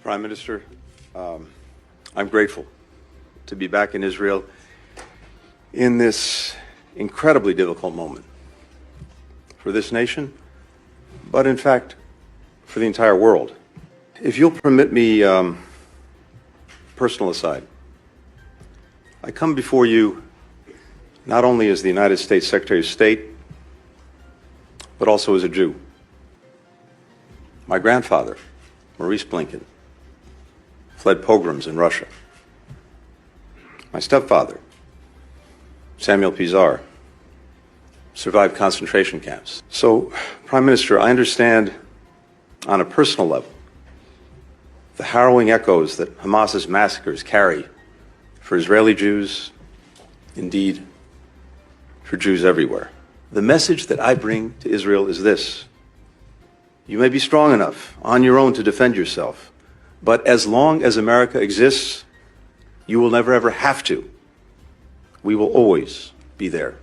Prime Minister, I'm grateful to be back in Israel in this incredibly difficult moment for this nation, but in fact, for the entire world. If you'll permit me, personal aside, I come before you not only as the United States Secretary of State, but also as a Jew. My grandfather, Maurice Blinken, fled pogroms in Russia. My stepfather, Samuel Pizarro, survived concentration camps. So, Prime Minister, I understand on a personal level the harrowing echoes that Hamas's massacres carry for Israeli Jews, indeed, for Jews everywhere. The message that I bring to Israel is this: you may be strong enough on your own to defend yourself, but as long as America exists, you will never ever have to. We will always be there.